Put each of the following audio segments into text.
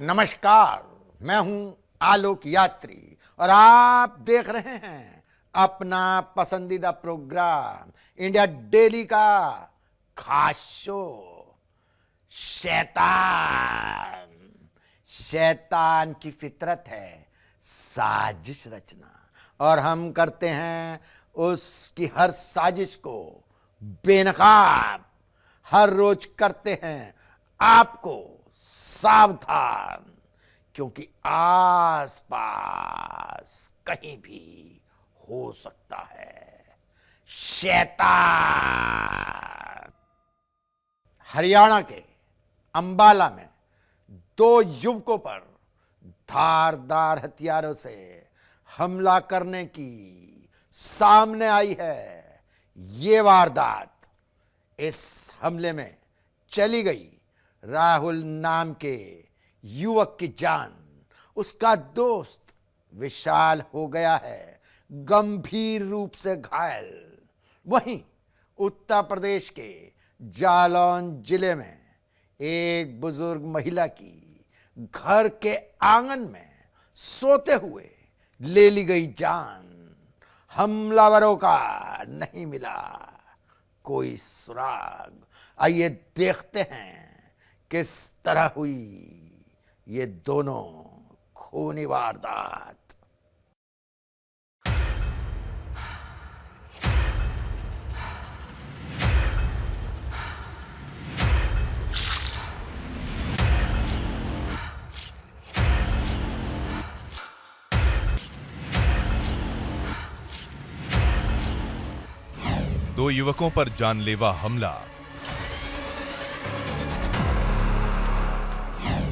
नमस्कार, मैं हूं आलोक यात्री और आप देख रहे हैं अपना पसंदीदा प्रोग्राम इंडिया डेली का खास शो शैतान। शैतान की फितरत है साजिश रचना और हम करते हैं उसकी हर साजिश को बेनकाब। हर रोज करते हैं आपको सावधान, क्योंकि आसपास कहीं भी हो सकता है शैतान। हरियाणा के अंबाला में दो युवकों पर धारदार हथियारों से हमला करने की सामने आई है ये वारदात। इस हमले में चली गई राहुल नाम के युवक की जान। उसका दोस्त विशाल हो गया है गंभीर रूप से घायल। वहीं उत्तर प्रदेश के जालौन जिले में एक बुजुर्ग महिला की घर के आंगन में सोते हुए ले ली गई जान। हमलावरों का नहीं मिला कोई सुराग। आइए देखते हैं किस तरह हुई ये दोनों खूनी वारदात। दो युवकों पर जानलेवा हमला,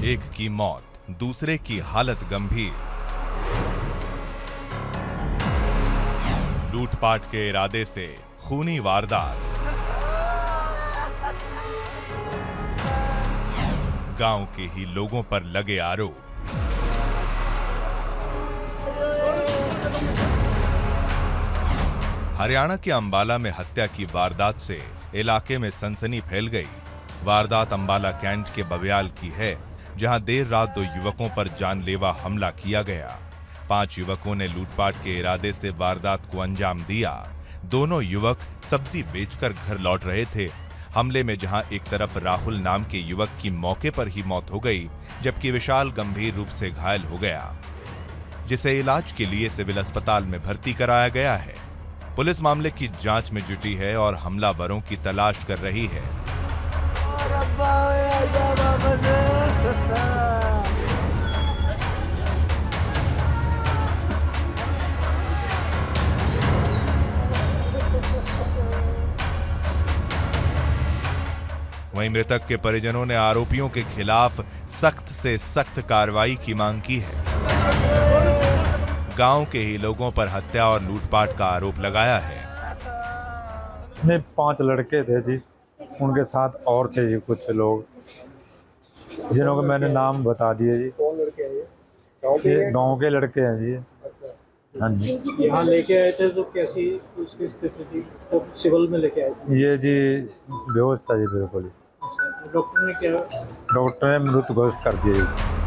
एक की मौत, दूसरे की हालत गंभीर। लूटपाट के इरादे से खूनी वारदात। गांव के ही लोगों पर लगे आरोप। हरियाणा के अंबाला में हत्या की वारदात से इलाके में सनसनी फैल गई। वारदात अंबाला कैंट के बबियाल की है, जहां देर रात दो युवकों पर जानलेवा हमला किया गया। 5 युवकों ने लूटपाट के इरादे से वारदात को अंजाम दिया। दोनों युवक सब्जी बेचकर घर लौट रहे थे। हमले में जहां एक तरफ राहुल नाम के युवक की मौके पर ही मौत हो गई, जबकि विशाल गंभीर रूप से घायल हो गया, जिसे इलाज के लिए सिविल अस्पताल में भर्ती कराया गया है। पुलिस मामले की जांच में जुटी है और हमलावरों की तलाश कर रही है। वहीं मृतक के परिजनों ने आरोपियों के खिलाफ सख्त से सख्त कार्रवाई की मांग की है। गांव के ही लोगों पर हत्या और लूटपाट का आरोप लगाया है। नहीं, 5 लड़के थे जी, उनके साथ और थे जी कुछ लोग, जिन्हों को मैंने नाम बता दिए जी। कौन लड़के हैं ये? गांव के लड़के हैं जी। अच्छा। हाँ जी। यहाँ लेके आए थे तो कैसी उसकी स्थिति थी? तो सिविल में लेके आए थे? ये जी बेहोश था जी बिल्कुल। अच्छा, तो डॉक्टर ने क्या? डॉक्टर ने मृत घोषित कर दिया जी।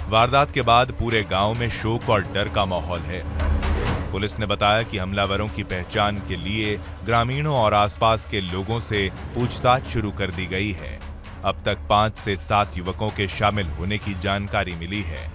वारदात के बाद पूरे गांव में शोक और डर का माहौल है। पुलिस ने बताया कि हमलावरों की पहचान के लिए ग्रामीणों और आसपास के लोगों से पूछताछ शुरू कर दी गई है। अब तक 5 से 7 युवकों के शामिल होने की जानकारी मिली है।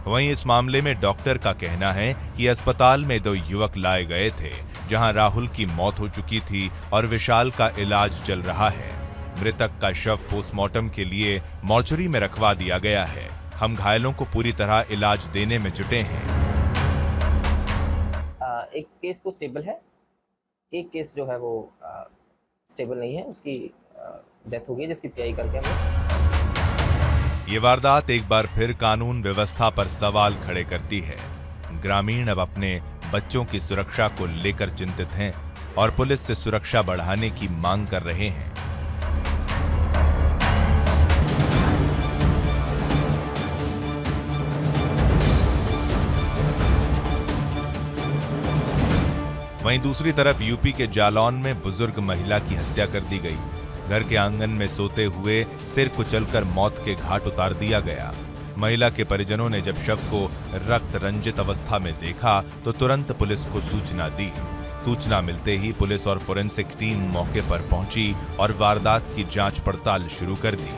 वहीं इस मामले में डॉक्टर का कहना है कि अस्पताल में 2 युवक लाए गए थे, जहां राहुल की मौत हो चुकी थी और विशाल का इलाज चल रहा है। मृतक का शव पोस्टमार्टम के लिए मॉर्चरी में रखवा दिया गया है। हम घायलों को पूरी तरह इलाज देने में जुटे हैं। एक केस तो स्टेबल है, एक केस जो है वो स्टेबल नहीं है, उसकी डेथ हो गई जिसकी पीआई करके हमने। ये वारदात एक बार फिर कानून व्यवस्था पर सवाल खड़े करती है। ग्रामीण अब अपने बच्चों की सुरक्षा को लेकर चिंतित हैं और पुलिस से सुरक्षा बढ़ाने की मांग कर रहे हैं। वहीं दूसरी तरफ यूपी के जालौन में बुजुर्ग महिला की हत्या कर दी गई। घर के आंगन में सोते हुए सिर कुचलकर मौत के घाट उतार दिया गया। महिला के परिजनों ने जब शव को रक्त रंजित अवस्था में देखा तो तुरंत पुलिस को सूचना दी। सूचना मिलते ही पुलिस और फोरेंसिक टीम मौके पर पहुंची और वारदात की जांच पड़ताल शुरू कर दी।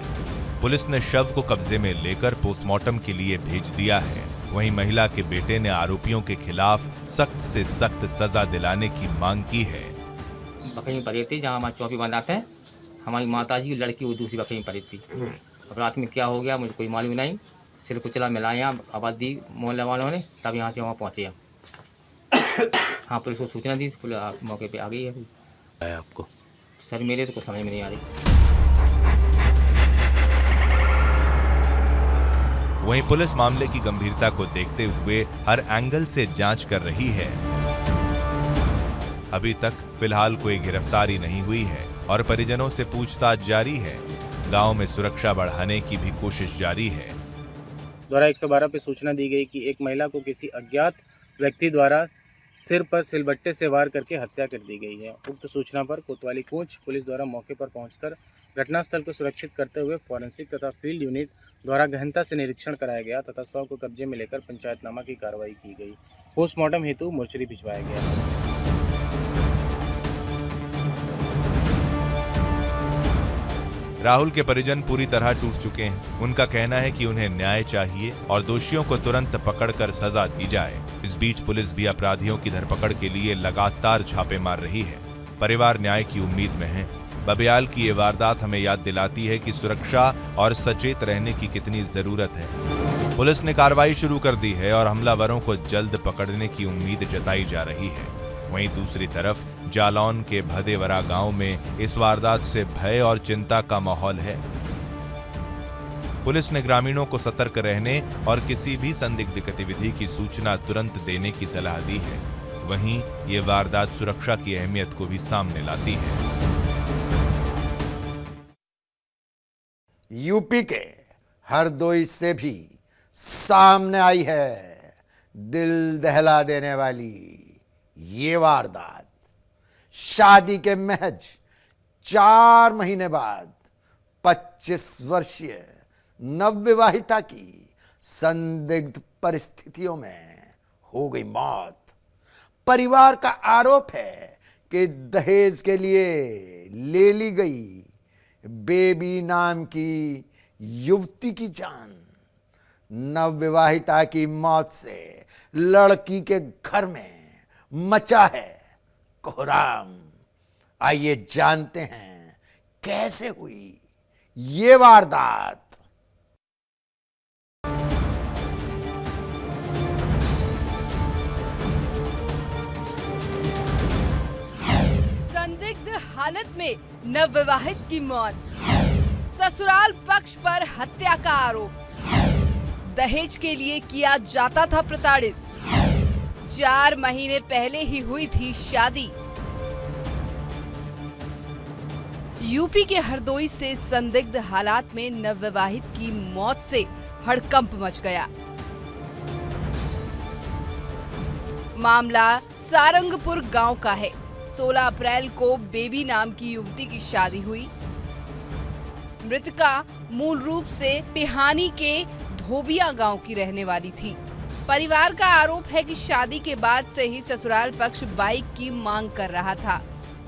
पुलिस ने शव को कब्जे में लेकर पोस्टमार्टम के लिए भेज दिया है। वहीं महिला के बेटे ने आरोपियों के खिलाफ सख्त से सख्त सजा दिलाने की मांग की है। बकरी में पड़ी थी, जहाँ हमारे चौकी बांधाते हैं, हमारी माताजी की लड़की वो दूसरी बकरी में पड़ी थी। अब रात में क्या हो गया मुझे कोई मालूम नहीं। सिर कुचला मिला यहाँ आवाज़ दी मोहल्ले वालों ने, तब यहाँ से वहाँ पहुँचे हम। हाँ, पुलिस को सूचना दी, पुलिस मौके पे आ गई है। आपको सर मेरे तो कुछ समझ में नहीं आ रही। वहीं पुलिस मामले की गंभीरता को देखते हुए हर एंगल से जांच कर रही है। अभी तक फिलहाल कोई गिरफ्तारी नहीं हुई है और परिजनों से पूछताछ जारी है। गांव में सुरक्षा बढ़ाने की भी कोशिश जारी है। द्वारा 112 पे सूचना दी गई कि एक महिला को किसी अज्ञात व्यक्ति द्वारा सिर पर सिलबट्टे से वार करके हत्या कर दी गई है। उक्त सूचना पर कोतवाली कोंच पुलिस द्वारा मौके पर पहुंचकर घटनास्थल को सुरक्षित करते हुए फॉरेंसिक तथा फील्ड यूनिट द्वारा गहनता से निरीक्षण कराया गया तथा शव को कब्जे में लेकर पंचायतनामा की कार्रवाई की गई। पोस्टमार्टम हेतु मोर्चरी भिजवाया गया। राहुल के परिजन पूरी तरह टूट चुके हैं। उनका कहना है कि उन्हें न्याय चाहिए और दोषियों को तुरंत पकड़कर सजा दी जाए। इस बीच पुलिस भी अपराधियों की धरपकड़ के लिए लगातार छापे मार रही है। परिवार न्याय की उम्मीद में है। बबियाल की ये वारदात हमें याद दिलाती है कि सुरक्षा और सचेत रहने की कितनी जरूरत है। पुलिस ने कार्रवाई शुरू कर दी है और हमलावरों को जल्द पकड़ने की उम्मीद जताई जा रही है। वहीं दूसरी तरफ जालौन के भदेवरा गांव में इस वारदात से भय और चिंता का माहौल है। पुलिस ने ग्रामीणों को सतर्क रहने और किसी भी संदिग्ध गतिविधि की सूचना तुरंत देने की सलाह दी है। वहीं ये वारदात सुरक्षा की अहमियत को भी सामने लाती है। यूपी के हरदोई से भी सामने आई है दिल दहला देने वाली ये वारदात। शादी के महज 4 महीने बाद 25 वर्षीय नवविवाहिता की संदिग्ध परिस्थितियों में हो गई मौत। परिवार का आरोप है कि दहेज के लिए ले ली गई बेबी नाम की युवती की जान। नवविवाहिता की मौत से लड़की के घर में मचा है कोहराम। आइए जानते हैं कैसे हुई ये वारदात। संदिग्ध हालत में नवविवाहित की मौत। ससुराल पक्ष पर हत्या का आरोप। दहेज के लिए किया जाता था प्रताड़ित। 4 महीने पहले ही हुई थी शादी। यूपी के हरदोई से संदिग्ध हालात में नवविवाहित की मौत से हड़कंप मच गया। मामला सारंगपुर गांव का है। 16 अप्रैल को बेबी नाम की युवती की शादी हुई। मृतका मूल रूप से पिहानी के धोबिया गांव की रहने वाली थी। परिवार का आरोप है कि शादी के बाद से ही ससुराल पक्ष बाइक की मांग कर रहा था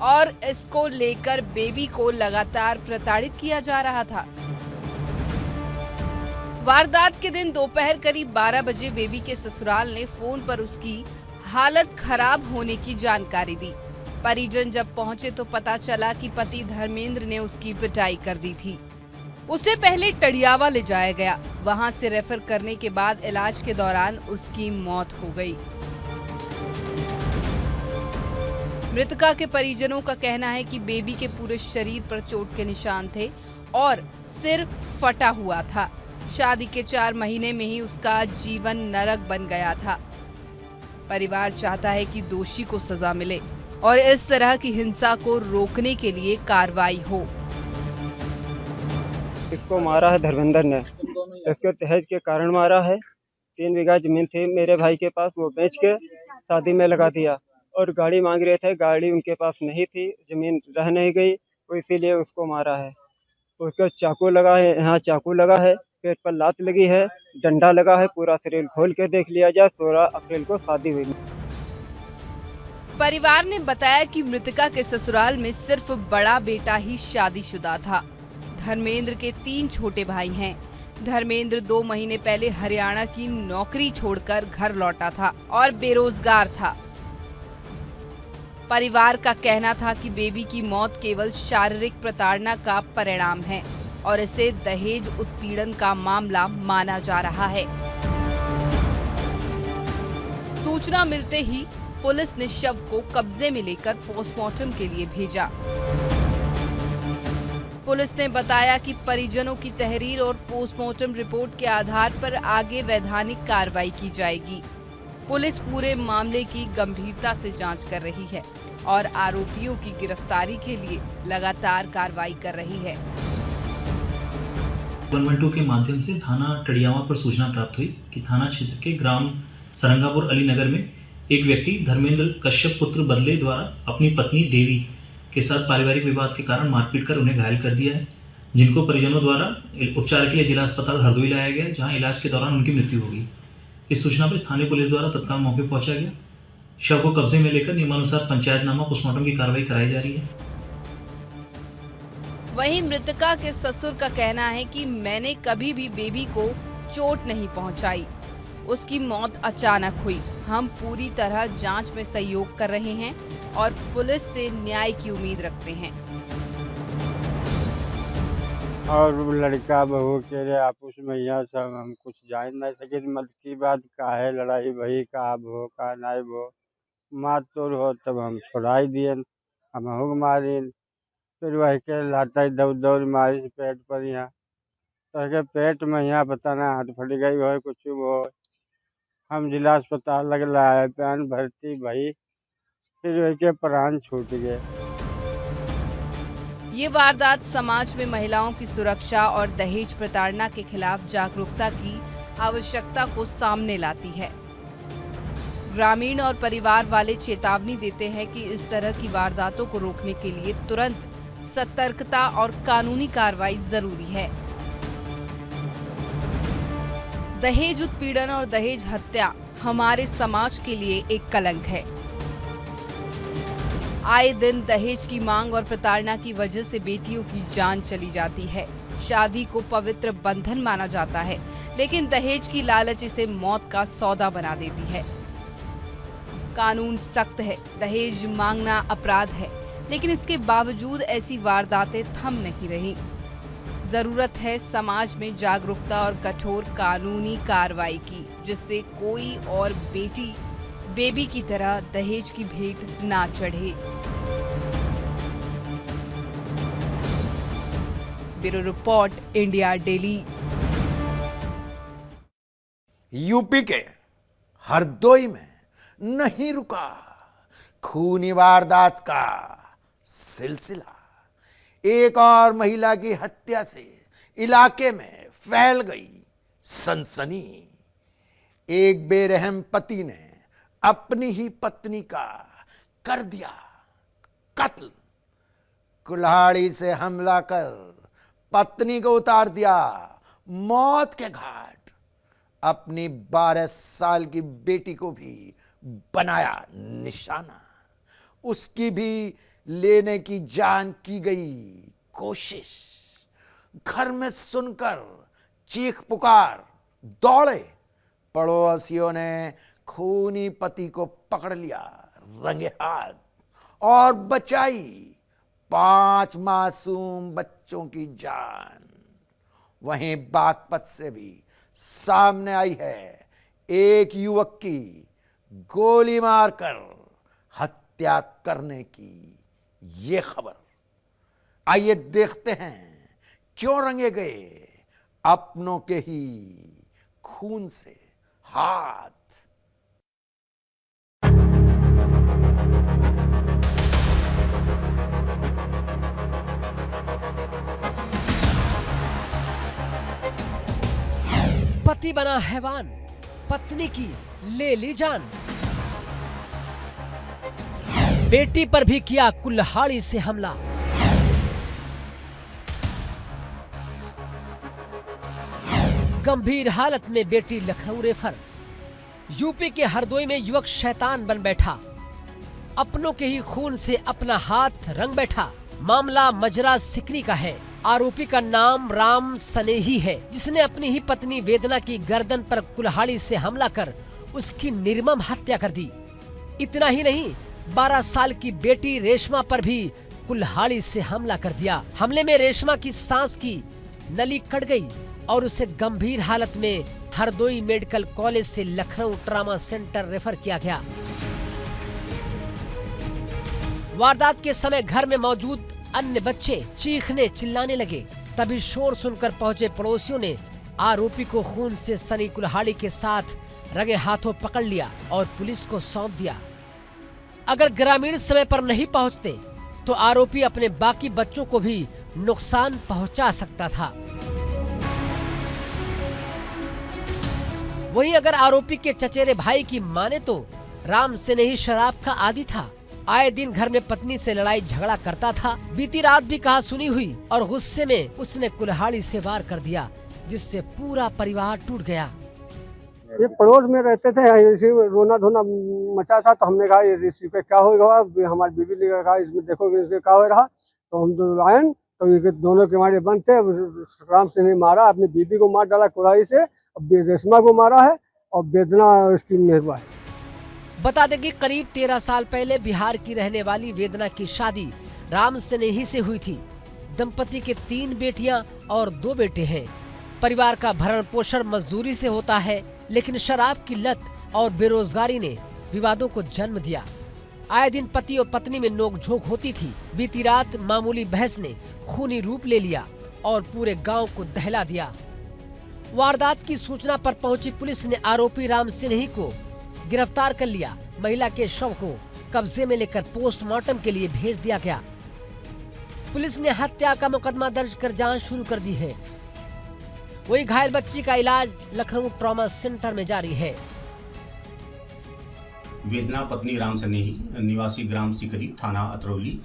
और इसको लेकर बेबी को लगातार प्रताड़ित किया जा रहा था। वारदात के दिन दोपहर करीब 12 बजे बेबी के ससुराल ने फोन पर उसकी हालत खराब होने की जानकारी दी। परिजन जब पहुंचे तो पता चला कि पति धर्मेंद्र ने उसकी पिटाई कर दी थी। उसे पहले टडियावा ले जाया गया। वहां से रेफर करने के बाद इलाज के दौरान उसकी मौत हो गई। मृतका के परिजनों का कहना है कि बेबी के पूरे शरीर पर चोट के निशान थे और सिर फटा हुआ था। शादी के 4 महीने में ही उसका जीवन नरक बन गया था। परिवार चाहता है कि दोषी को सजा मिले और इस तरह की हिंसा को रोकने के लिए कार्रवाई हो। इसको मारा है धर्मेंद्र ने। इसके दहेज के कारण मारा है। 3 बीघा जमीन थी मेरे भाई के पास, वो बेच के शादी में लगा दिया। और गाड़ी मांग रहे थे, गाड़ी उनके पास नहीं थी, जमीन रह नहीं गई, तो इसीलिए उसको मारा है। उसका चाकू लगा है, यहाँ चाकू लगा है, पेट पर लात लगी है, डंडा लगा है, पूरा शरीर खोल के देख लिया जाए। 16 अप्रैल को शादी हुई। परिवार ने बताया कि मृतका के ससुराल में सिर्फ बड़ा बेटा ही शादीशुदा था। धर्मेंद्र के 3 छोटे भाई हैं। धर्मेंद्र 2 महीने पहले हरियाणा की नौकरी छोड़कर घर लौटा था और बेरोजगार था। परिवार का कहना था कि बेबी की मौत केवल शारीरिक प्रताड़ना का परिणाम है और इसे दहेज उत्पीड़न का मामला माना जा रहा है। सूचना मिलते ही पुलिस ने शव को कब्जे में लेकर पोस्टमार्टम के लिए भेजा। पुलिस ने बताया कि परिजनों की तहरीर और पोस्टमार्टम रिपोर्ट के आधार पर आगे वैधानिक कार्रवाई की जाएगी। पुलिस पूरे मामले की गंभीरता से जांच कर रही है और आरोपियों की गिरफ्तारी के लिए लगातार कार्रवाई कर रही है। 112 के माध्यम से थाना टडियावा पर सूचना प्राप्त हुई कि थाना क्षेत्र के ग्राम सरंगापुर अली नगर में एक व्यक्ति धर्मेंद्र कश्यप पुत्र बदले द्वारा अपनी पत्नी देवी के साथ पारिवारिक विवाद के कारण मारपीट कर उन्हें घायल कर दिया है, जिनको परिजनों द्वारा उपचार के लिए जिला अस्पताल हरदोई लाया गया, जहां इलाज के दौरान उनकी मृत्यु हो गई। इस सूचना पर स्थानीय पुलिस द्वारा तत्काल मौके पहुंचा गया। शव को कब्जे में लेकर नियमानुसार पंचायतनामा पोस्टमार्टम की कार्रवाई कराई जा रही है। वहीं मृतका के ससुर का कहना है कि मैंने कभी भी बेबी को चोट नहीं पहुंचाई, उसकी मौत अचानक हुई। हम पूरी तरह जांच में सहयोग कर रहे हैं और पुलिस से न्याय की उम्मीद रखते हैं। और लड़का बहू के लिए आपस में यहाँ सब हम कुछ जान नहीं सके। मत की बात का है, लड़ाई भई का भो का नहीं भो, मार तोड़ हो तब हम छोड़ाई दिए, हम हुक मारी, फिर वही के लाता दौड़ दौड़ मारी पेट पर, यहाँ तो पेट में यहाँ पता ना हाथ फट गई हो कुछ हो। हम जिला अस्पताल लग लाए, पैन भर्ती भई, फिर वही के प्राण छूट गए। ये वारदात समाज में महिलाओं की सुरक्षा और दहेज प्रताड़ना के खिलाफ जागरूकता की आवश्यकता को सामने लाती है। ग्रामीण और परिवार वाले चेतावनी देते हैं कि इस तरह की वारदातों को रोकने के लिए तुरंत सतर्कता और कानूनी कार्रवाई जरूरी है। दहेज उत्पीड़न और दहेज हत्या हमारे समाज के लिए एक कलंक है। आए दिन दहेज की मांग और प्रताड़ना की वजह से बेटियों की जान चली जाती है। शादी को पवित्र बंधन माना जाता है, लेकिन दहेज की लालच इसे मौत का सौदा बना देती है। कानून सख्त है, दहेज मांगना अपराध है, लेकिन इसके बावजूद ऐसी वारदातें थम नहीं रही। जरूरत है समाज में जागरूकता और कठोर कानूनी कार्रवाई की, जिससे कोई और बेबी की तरह दहेज की भेंट ना चढ़े। Bureau report, India daily. UP के हरदोई में नहीं रुका खूनी वारदात का सिलसिला। एक और महिला की हत्या से इलाके में फैल गई सनसनी। एक बेरहम पति ने अपनी ही पत्नी का कर दिया कत्ल। कुल्हाड़ी से हमला कर पत्नी को उतार दिया मौत के घाट। अपनी 12 साल की बेटी को भी बनाया निशाना। उसकी भी लेने की जान की गई कोशिश। घर में सुनकर चीख पुकार दौड़े पड़ोसियों ने खूनी पति को पकड़ लिया रंगे हाथ और बचाई 5 मासूम बच्चों की जान। वहीं बागपत से भी सामने आई है एक युवक की गोली मारकर हत्या करने की ये खबर। आइए देखते हैं क्यों रंगे गए अपनों के ही खून से हाथ। पति बना हैवान, पत्नी की ले ली जान। बेटी पर भी किया कुल्हाड़ी से हमला। गंभीर हालत में बेटी लखनऊ रेफर। यूपी के हरदोई में युवक शैतान बन बैठा, अपनों के ही खून से अपना हाथ रंग बैठा। मामला मजरा सिकरी का है। आरोपी का नाम राम सनेही है, जिसने अपनी ही पत्नी वेदना की गर्दन पर कुल्हाड़ी से हमला कर उसकी निर्मम हत्या कर दी। इतना ही नहीं, 12 साल की बेटी रेशमा पर भी कुल्हाड़ी से हमला कर दिया। हमले में रेशमा की सांस की नली कट गई और उसे गंभीर हालत में हरदोई मेडिकल कॉलेज से लखनऊ ट्रामा सेंटर रेफर किया गया। वारदात के समय घर में मौजूद अन्य बच्चे चीखने चिल्लाने लगे। तभी शोर सुनकर पहुंचे पड़ोसियों ने आरोपी को खून से सनी कुल्हाड़ी के साथ रंगे हाथों पकड़ लिया और पुलिस को सौंप दिया। अगर ग्रामीण समय पर नहीं पहुंचते तो आरोपी अपने बाकी बच्चों को भी नुकसान पहुंचा सकता था। वहीं अगर आरोपी के चचेरे भाई की माने तो राम सनेही शराब का आदी था। आए दिन घर में पत्नी से लड़ाई झगड़ा करता था। बीती रात भी कहा सुनी हुई और गुस्से में उसने कुल्हाड़ी से वार कर दिया, जिससे पूरा परिवार टूट गया। ये पड़ोस में रहते थे, इसी रोना धोना मचा था, तो हमने कहा इसी पे क्या होगा। हमारी बीवी ने कहा इसमें देखोगे इसके क्या हो रहा। तो हम तो आए तो ये दोनों के मारे बंद थे। राम से नहीं मारा, अपनी बीवी को मार डाला कुल्हाड़ी से, रेशमा को मारा है और वेदना उसकी मेहरबा है। बता दें कि करीब 13 साल पहले बिहार की रहने वाली वेदना की शादी राम सनेही से हुई थी। दंपति के 3 बेटियां और 2 बेटे हैं। परिवार का भरण पोषण मजदूरी से होता है, लेकिन शराब की लत और बेरोजगारी ने विवादों को जन्म दिया। आए दिन पति और पत्नी में नोकझोंक होती थी। बीती रात मामूली बहस ने खूनी रूप ले लिया और पूरे गांव को दहला दिया। वारदात की सूचना पर पहुंची पुलिस ने आरोपी राम सनेही को गिरफ्तार कर लिया। महिला के शव को कब्जे में लेकर पोस्टमार्टम के लिए भेज दिया गया। पुलिस ने हत्या का मुकदमा दर्ज कर जांच शुरू कर दी है। वही घायल बच्ची का इलाज लखनऊ ट्रॉमा सेंटर में जारी है। वेदना पत्नी राम सनेही निवासी ग्राम सिकरी थाना अतरौली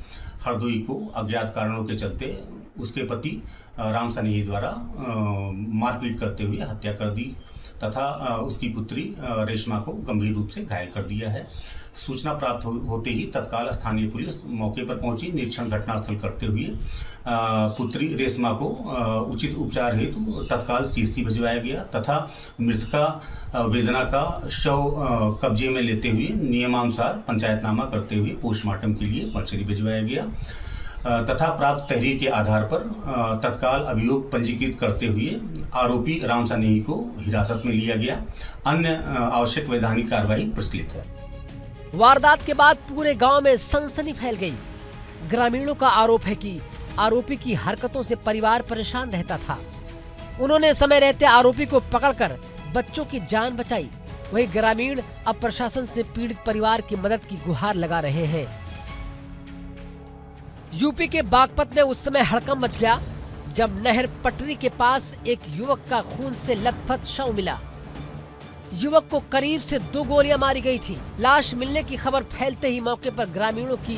हरदोई को अज्ञात कारणों के चलते उसके पति राम सनेही द्वारा मारपीट करते हुए हत्या कर दी तथा उसकी पुत्री रेशमा को गंभीर रूप से घायल कर दिया है। सूचना प्राप्त होते ही तत्काल स्थानीय पुलिस मौके पर पहुंची। निरीक्षण घटनास्थल करते हुए पुत्री रेशमा को उचित उपचार हेतु तत्काल सीएचसी भिजवाया गया तथा मृतका वेदना का शव कब्जे में लेते हुए नियमानुसार पंचायतनामा करते हुए पोस्टमार्टम के लिए मर्चरी भिजवाया गया तथा प्राप्त तहरीर के आधार पर तत्काल अभियोग पंजीकृत करते हुए आरोपी राम सनेही को हिरासत में लिया गया। अन्य आवश्यक वैधानिक कार्रवाई प्रचलित है। वारदात के बाद पूरे गांव में सनसनी फैल गई। ग्रामीणों का आरोप है कि आरोपी की हरकतों से परिवार परेशान रहता था। उन्होंने समय रहते आरोपी को पकड़कर बच्चों की जान बचाई। वहीं ग्रामीण अब प्रशासन से पीड़ित परिवार की मदद की गुहार लगा रहे हैं। यूपी के बागपत में उस समय हड़कंप मच गया जब नहर पटरी के पास एक युवक का खून से लथपथ शव मिला। युवक को करीब से 2 गोलियां मारी गई थी। लाश मिलने की खबर फैलते ही मौके पर ग्रामीणों की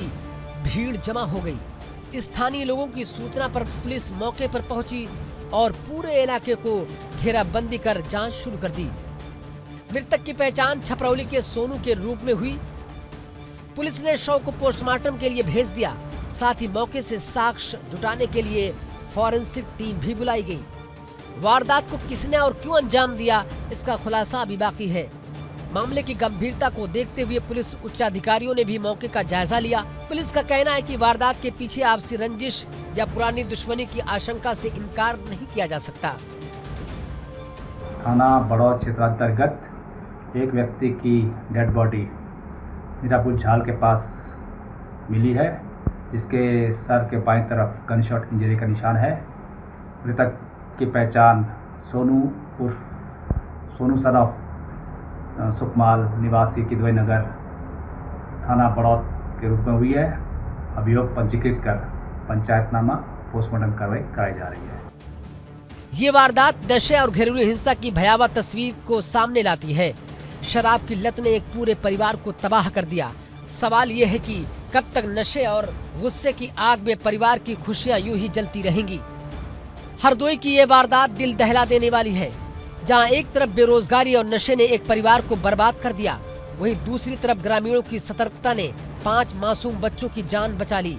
भीड़ जमा हो गई। स्थानीय लोगों की सूचना पर पुलिस मौके पर पहुंची और पूरे इलाके को घेराबंदी कर जांच शुरू कर दी। मृतक की पहचान छपरौली के सोनू के रूप में हुई। पुलिस ने शव को पोस्टमार्टम के लिए भेज दिया। साथ ही मौके से साक्ष्य जुटाने के लिए फॉरेंसिक टीम भी बुलाई गई। वारदात को किसने और क्यों अंजाम दिया, इसका खुलासा अभी बाकी है। मामले की गंभीरता को देखते हुए पुलिस उच्चाधिकारियों ने भी मौके का जायजा लिया। पुलिस का कहना है कि वारदात के पीछे आपसी रंजिश या पुरानी दुश्मनी की आशंका से इनकार नहीं किया जा सकता। थाना बड़ौर क्षेत्रांतर्गत एक व्यक्ति की डेड बॉडी मीरापुर झाल के पास मिली है, जिसके सर के बाईं तरफ गन शॉट इंजरी का निशान है। मृतक की पहचान सोनू उर्फ सोनू सन ऑफ सुकमाल निवासी किदवई नगर थाना बड़ौत के रूप में हुई है। अभियोग पंजीकृत कर पंचायतनामा पोस्टमार्टम कार्रवाई कराई जा रही है। ये वारदात नशे और घरेलू हिंसा की भयावह तस्वीर को सामने लाती है। शराब की लत ने एक पूरे परिवार को तबाह कर दिया। सवाल ये है कि कब तक नशे और गुस्से की आग में परिवार की खुशियां यूं ही जलती रहेंगी? हरदोई की ये वारदात दिल दहला देने वाली है, जहां एक तरफ बेरोजगारी और नशे ने एक परिवार को बर्बाद कर दिया, वहीं दूसरी तरफ ग्रामीणों की सतर्कता ने 5 मासूम बच्चों की जान बचा ली।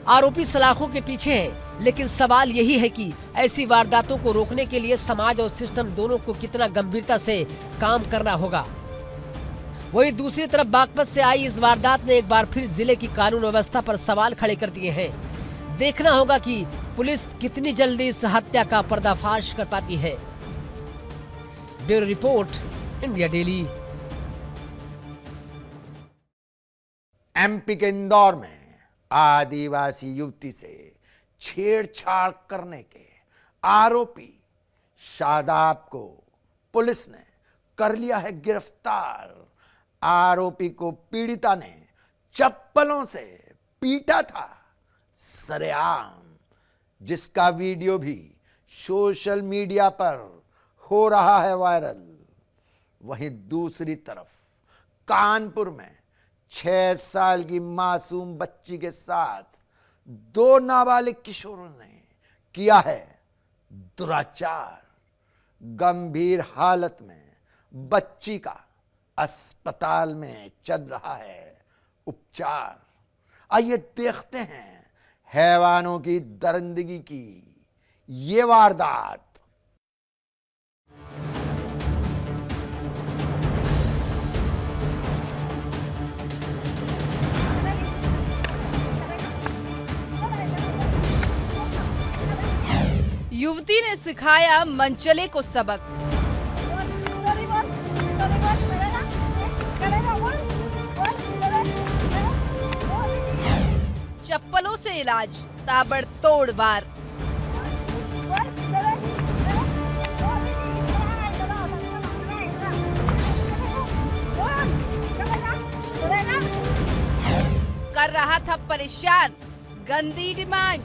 आरोपी सलाखों के पीछे है, लेकिन सवाल यही है कि ऐसी वारदातों को रोकने के लिए समाज और सिस्टम दोनों को कितना गंभीरता से काम करना होगा। वहीं दूसरी तरफ बागपत से आई इस वारदात ने एक बार फिर जिले की कानून व्यवस्था पर सवाल खड़े कर दिए हैं। देखना होगा कि पुलिस कितनी जल्दी इस हत्या का पर्दाफाश कर पाती है। Bureau report, India daily. MP के इंदौर में आदिवासी युवती से छेड़छाड़ करने के आरोपी शादाब को पुलिस ने कर लिया है गिरफ्तार। आरोपी को पीड़िता ने चप्पलों से पीटा था सरेआम, जिसका वीडियो भी सोशल मीडिया पर हो रहा है वायरल। वहीं दूसरी तरफ कानपुर में 6 साल की मासूम बच्ची के साथ 2 नाबालिग किशोरों ने किया है दुराचार। गंभीर हालत में बच्ची का अस्पताल में चल रहा है उपचार। आइए देखते हैं हैवानों की दरिंदगी की ये वारदात। युवती ने सिखाया मनचले को सबक। चप्पलों से इलाज, ताबड़तोड़ वार। कर रहा था परेशान, गंदी डिमांड।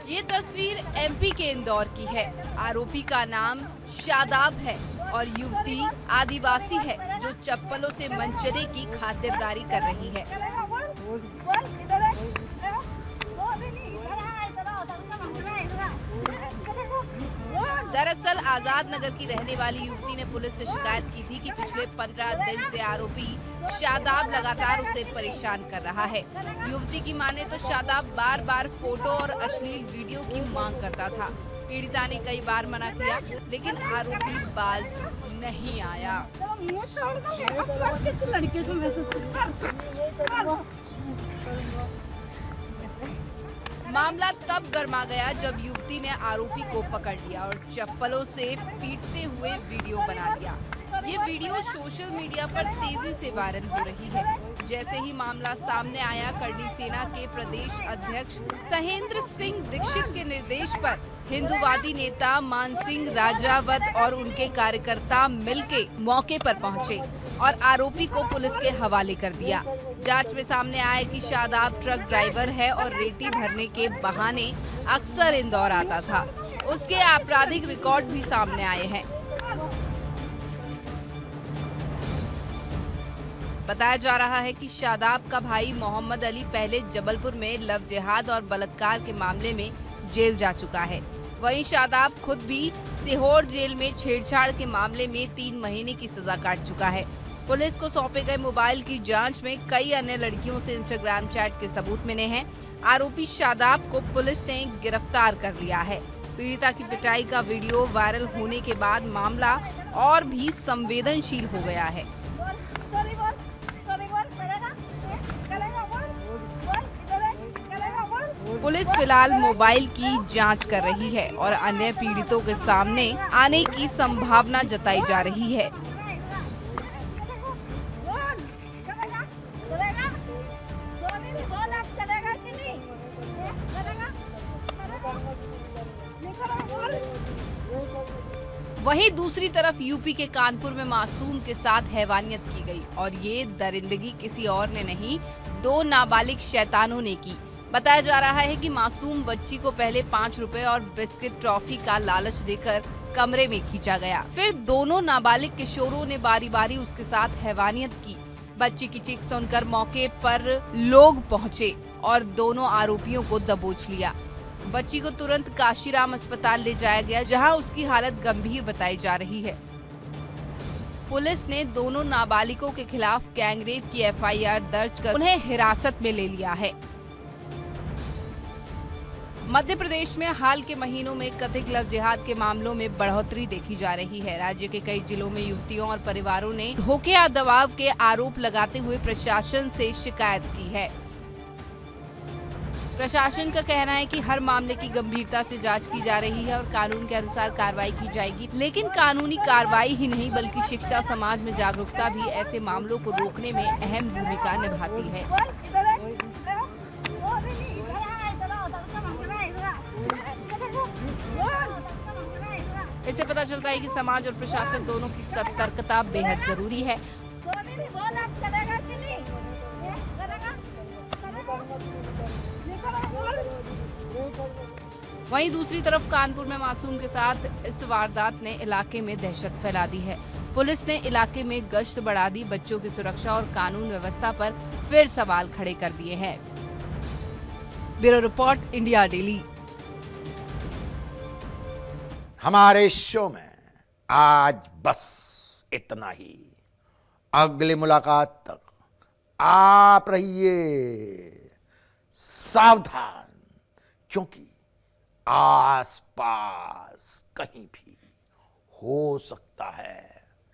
ये तस्वीर एमपी के इंदौर की है। आरोपी का नाम शादाब है और युवती आदिवासी है जो चप्पलों से मनचले की खातिरदारी कर रही है। दरअसल आजाद नगर की रहने वाली युवती ने पुलिस से शिकायत की थी कि पिछले 15 दिन से आरोपी शादाब लगातार उसे परेशान कर रहा है। युवती की माने तो शादाब बार बार फोटो और अश्लील वीडियो की मांग करता था। पीड़िता ने कई बार मना किया, लेकिन आरोपी बाज नहीं आया। मामला तब गर्मा गया जब युवती ने आरोपी को पकड़ लिया और चप्पलों से पीटते हुए वीडियो बना लिया। ये वीडियो सोशल मीडिया पर तेजी से वायरल हो रही है। जैसे ही मामला सामने आया, करणी सेना के प्रदेश अध्यक्ष सहेंद्र सिंह दीक्षित के निर्देश पर हिंदूवादी नेता मानसिंह राजावत और उनके कार्यकर्ता मिलके मौके पर पहुंचे और आरोपी को पुलिस के हवाले कर दिया। जांच में सामने आया कि शादाब ट्रक ड्राइवर है और रेती भरने के बहाने अक्सर इंदौर आता था। उसके आपराधिक रिकॉर्ड भी सामने आए हैं। बताया जा रहा है कि शादाब का भाई मोहम्मद अली पहले जबलपुर में लव जिहाद और बलात्कार के मामले में जेल जा चुका है। वहीं शादाब खुद भी सीहोर जेल में छेड़छाड़ के मामले में 3 महीने की सजा काट चुका है। पुलिस को सौंपे गए मोबाइल की जांच में कई अन्य लड़कियों से इंस्टाग्राम चैट के सबूत मिले हैं। आरोपी शादाब को पुलिस ने गिरफ्तार कर लिया है। पीड़िता की पिटाई का वीडियो वायरल होने के बाद मामला और भी संवेदनशील हो गया है। पुलिस फिलहाल मोबाइल की जांच कर रही है और अन्य पीड़ितों के सामने आने की संभावना जताई जा रही है। वहीं दूसरी तरफ यूपी के कानपुर में मासूम के साथ हैवानियत की गई और ये दरिंदगी किसी और ने नहीं, 2 नाबालिग शैतानों ने की। बताया जा रहा है कि मासूम बच्ची को पहले 5 रुपए और बिस्किट टॉफी का लालच देकर कमरे में खींचा गया। फिर दोनों नाबालिग किशोरों ने बारी बारी उसके साथ हैवानियत की। बच्ची की चीख सुनकर मौके पर लोग पहुंचे और दोनों आरोपियों को दबोच लिया। बच्ची को तुरंत काशीराम अस्पताल ले जाया गया, जहां उसकी हालत गंभीर बताई जा रही है। पुलिस ने दोनों नाबालिगों के खिलाफ गैंगरेप की FIR दर्ज कर उन्हें हिरासत में ले लिया है। मध्य प्रदेश में हाल के महीनों में कथित लव जिहाद के मामलों में बढ़ोतरी देखी जा रही है। राज्य के कई जिलों में युवतियों और परिवारों ने धोखे या दबाव के आरोप लगाते हुए प्रशासन से शिकायत की है। प्रशासन का कहना है कि हर मामले की गंभीरता से जांच की जा रही है और कानून के अनुसार कार्रवाई की जाएगी। लेकिन कानूनी कार्रवाई ही नहीं बल्कि शिक्षा, समाज में जागरूकता भी ऐसे मामलों को रोकने में अहम भूमिका निभाती है। इससे पता चलता है कि समाज और प्रशासन दोनों की सतर्कता बेहद जरूरी है। वहीं दूसरी तरफ कानपुर में मासूम के साथ इस वारदात ने इलाके में दहशत फैला दी है। पुलिस ने इलाके में गश्त बढ़ा दी, बच्चों की सुरक्षा और कानून व्यवस्था पर फिर सवाल खड़े कर दिए हैं। Bureau report, India daily. हमारे शो में आज बस इतना ही। अगली मुलाकात तक आप रहिए सावधान, क्योंकि आसपास कहीं भी हो सकता है